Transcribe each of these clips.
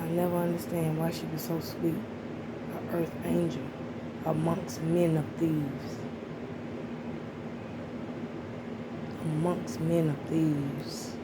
I'll never understand why she was so sweet. An earth angel amongst men of thieves. Amongst men of thieves.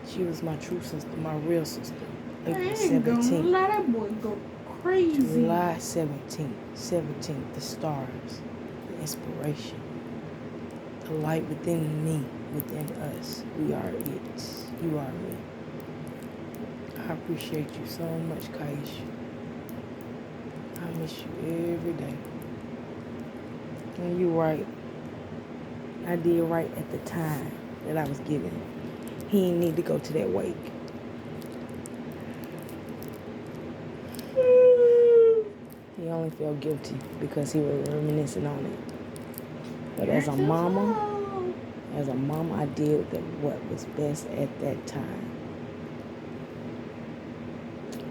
She was my true sister, my real sister. April 17th. Let that boy go crazy. July 17th, the stars, the inspiration, the light within me, within us. We are it. You are me. I appreciate you so much, Kyisha. I miss you every day. And you're right. I did right at the time that I was given. He didn't need to go to that wake. He only felt guilty because he was reminiscing on it. But as a mama, I did what was best at that time.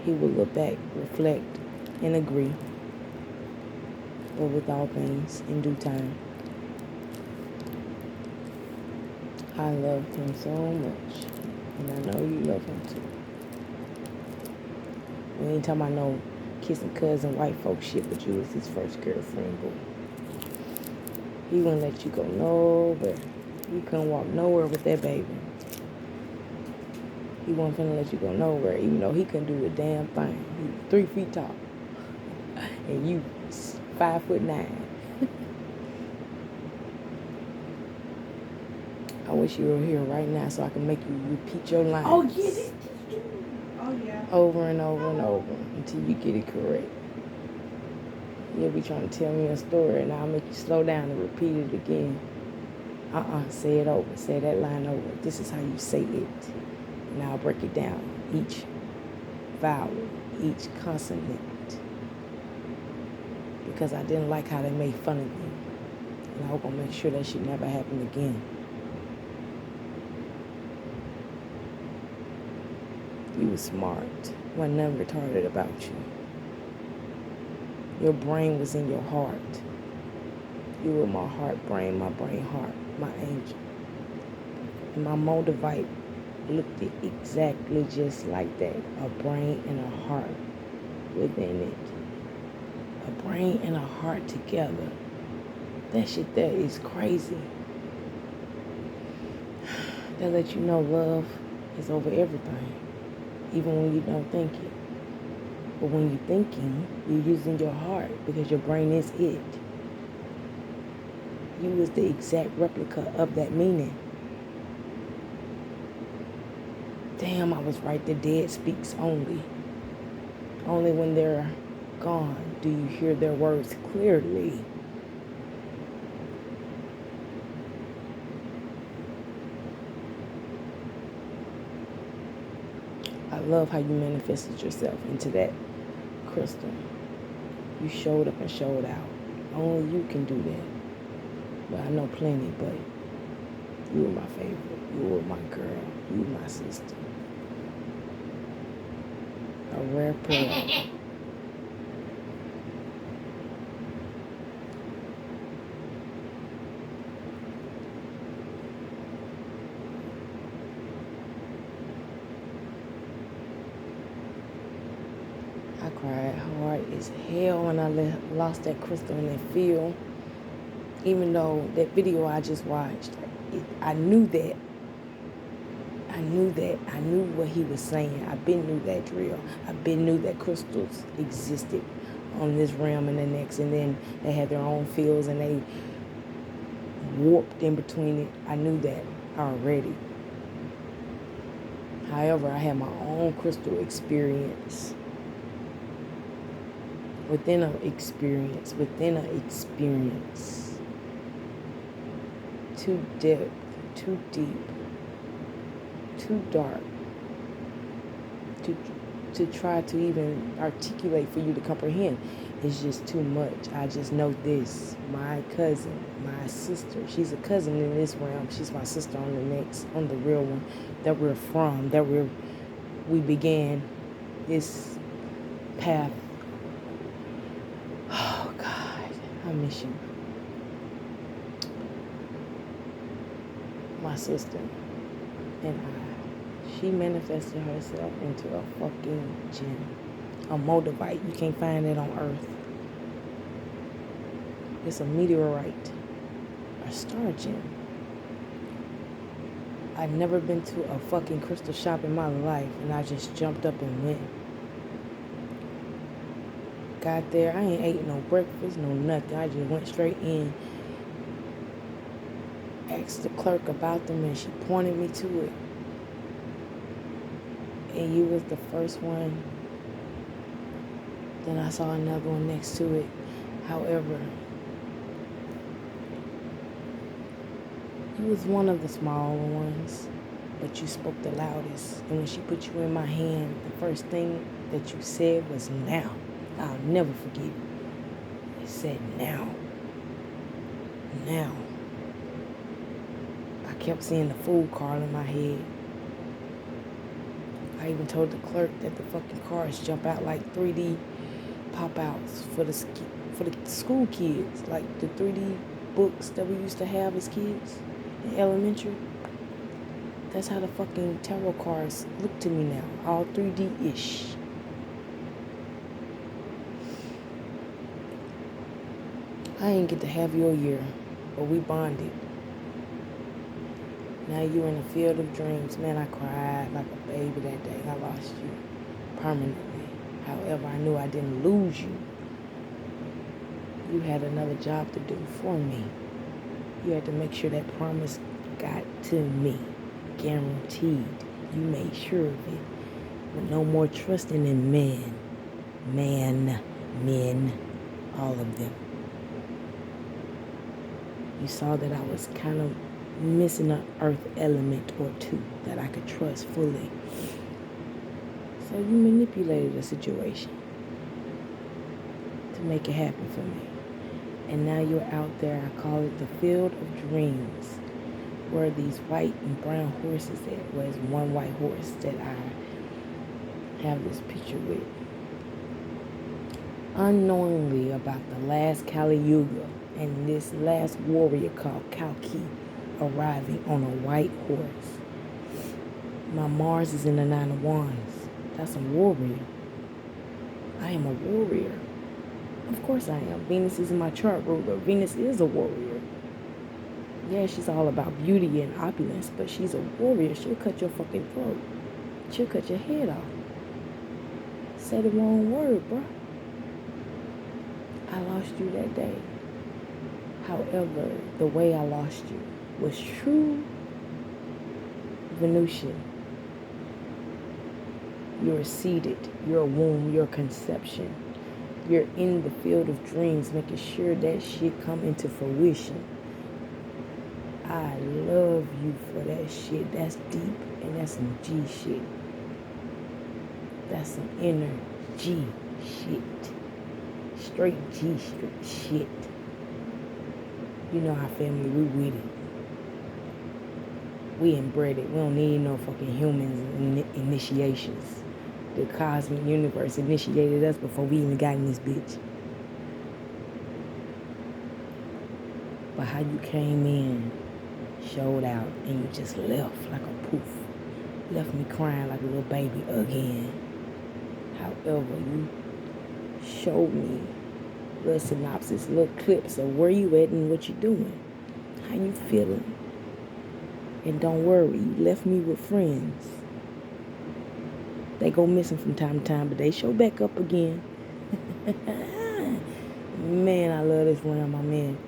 He will look back, reflect, and agree. But with all things in due time. I loved him so much. And I know you love him too. We ain't talking about no kissing cousin white folk shit, but you was his first girlfriend, boo. He wouldn't let you go nowhere. You couldn't walk nowhere with that baby. He wasn't finna let you go nowhere, even though he couldn't do a damn thing. He was 3 feet tall. And you 5'9". I wish you were here right now so I can make you repeat your lines. Oh, yeah. Oh, yeah. Over and over and over until you get it correct. You'll be trying to tell me a story and I'll make you slow down and repeat it again. Say it over. Say that line over. This is how you say it. And I'll break it down. Each vowel, each consonant. Because I didn't like how they made fun of you. And I was going to make sure that shit never happened again. You were smart. Wasn't nothing retarded about you. Your brain was in your heart. You were my heart brain, my brain heart, my angel. And my moldavite looked exactly just like that. A brain and a heart within it. A brain and a heart together. That shit there is crazy. That lets you know love is over everything. Even when you don't think it. But when you're thinking, you're using your heart because your brain is it. You was the exact replica of that meaning. Damn, I was right. The dead speaks only. Only when they're gone do you hear their words clearly. I love how you manifested yourself into that crystal. You showed up and showed out. Only you can do that. But I know plenty, but you were my favorite. You were my girl. You were my sister. A rare pearl. I cried hard as hell when I lost that crystal in that field. Even though that video I just watched, I knew that. I knew what he was saying. I been knew that drill. I been knew that crystals existed on this realm and the next. And then they had their own fields and they warped in between it. I knew that already. However, I had my own crystal experience. Within an experience. Too depth, too deep, too dark to try to even articulate for you to comprehend. It's just too much. I just know this. My cousin, my sister, she's a cousin in this realm. She's my sister on the next, on the real one that we're from, that we began this path. Oh God, I miss you. My sister and I She manifested herself into a fucking gem. A moldavite. You can't find it on Earth. It's a meteorite. A star gem. I've never been to a fucking crystal shop in my life, and I just jumped up and went. Got there, I ain't ate no breakfast, no nothing. I just went straight in, asked the clerk about them, and she pointed me to it. And you was the first one. Then I saw another one next to it. However, you was one of the smaller ones, but you spoke the loudest. And when she put you in my hand, the first thing that you said was now. I'll never forget it. You said now. Now. I kept seeing the food car in my head. I even told the clerk that the fucking cars jump out like 3D pop-outs for the school kids, like the 3D books that we used to have as kids in elementary. That's how the fucking tarot cards look to me now, all 3D-ish. I ain't get to have your year, but we bonded. Now you're in the field of dreams. Man, I cried like a baby that day. I lost you permanently. However, I knew I didn't lose you. You had another job to do for me. You had to make sure that promise got to me. Guaranteed. You made sure of it. With no more trusting in men, all of them. You saw that I was kind of missing an earth element or two that I could trust fully. So you manipulated the situation to make it happen for me. And now you're out there, I call it the field of dreams, where these white and brown horses at. Well, it's one white horse that I have this picture with. Unknowingly about the last Kali Yuga and this last warrior called Kalki arriving on a white horse. My Mars is in the 9 of Wands. That's a warrior. I am a warrior. Of course I am. Venus is in my chart ruler. Venus is a warrior. Yeah, she's all about beauty and opulence, but she's a warrior. She'll cut your fucking throat. She'll cut your head off. Say the wrong word, bro. I lost you that day. However, the way I lost you was true Venusian. You're seated, your womb, your conception. You're in the field of dreams, making sure that shit come into fruition. I love you for that shit. That's deep, and that's some G shit. That's some inner G shit. Straight G shit. You know our family, we with it. We inbred it. We don't need no fucking humans initiations. The cosmic universe initiated us before we even got in this bitch. But how you came in, showed out, and you just left like a poof. Left me crying like a little baby again. However, you showed me little synopsis, little clips of where you at and what you doing. How you feeling. And don't worry, you left me with friends. They go missing from time to time, but they show back up again. Man, I love this realm I'm in.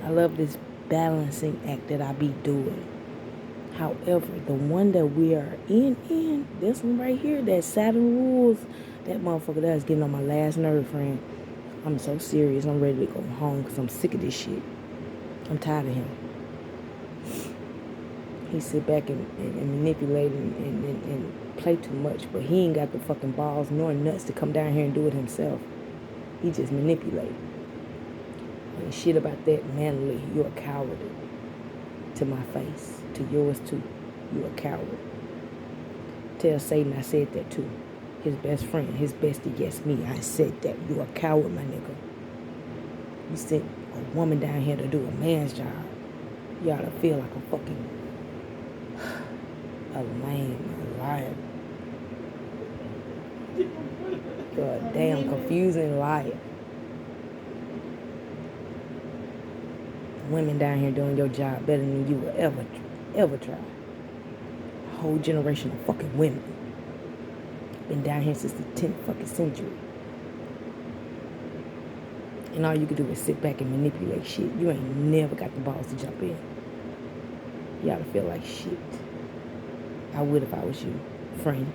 I love this balancing act that I be doing. However, the one that we are in, this one right here, that Saturn rules, that motherfucker that's getting on my last nerve, friend. I'm so serious. I'm ready to go home because I'm sick of this shit. I'm tired of him. He sit back and manipulate and play too much, but he ain't got the fucking balls nor nuts to come down here and do it himself. He just manipulate. And shit about that manly, you're a coward. To my face. To yours too. You're a coward. Tell Satan I said that too. His best friend, his bestie, yes me. I said that. You're a coward, my nigga. You sent a woman down here to do a man's job. You ought to feel like a fucking a lame, a liar. You're a damn confusing liar. Women down here doing your job better than you will ever try. A whole generation of fucking women. Been down here since the 10th fucking century. And all you can do is sit back and manipulate shit. You ain't never got the balls to jump in. You ought to feel like shit. I would if I was you, friend.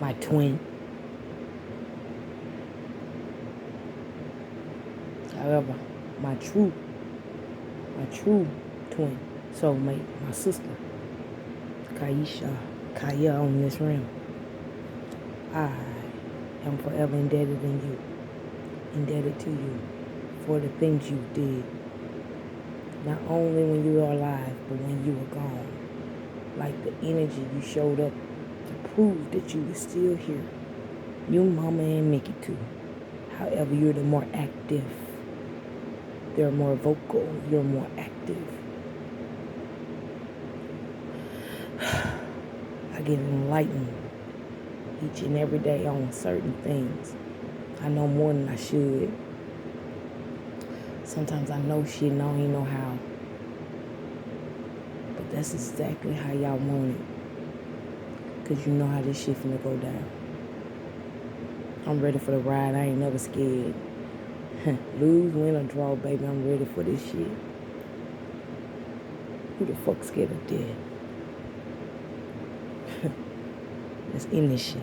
My twin. However, my true twin, soulmate, my sister, Kyisha, Kaya on this realm. I am forever indebted to you for the things you did. Not only when you were alive, but when you were gone. Like the energy you showed up to prove that you were still here. You, Mama, and Mickey too. However, you're the more active. You're more vocal. You're more active. I get enlightened each and every day on certain things. I know more than I should. Sometimes I know shit and I don't even know how. But that's exactly how y'all want it. Because you know how this shit finna go down. I'm ready for the ride. I ain't never scared. Lose, win, or draw, baby. I'm ready for this shit. Who the fuck scared of death? Let's end this shit.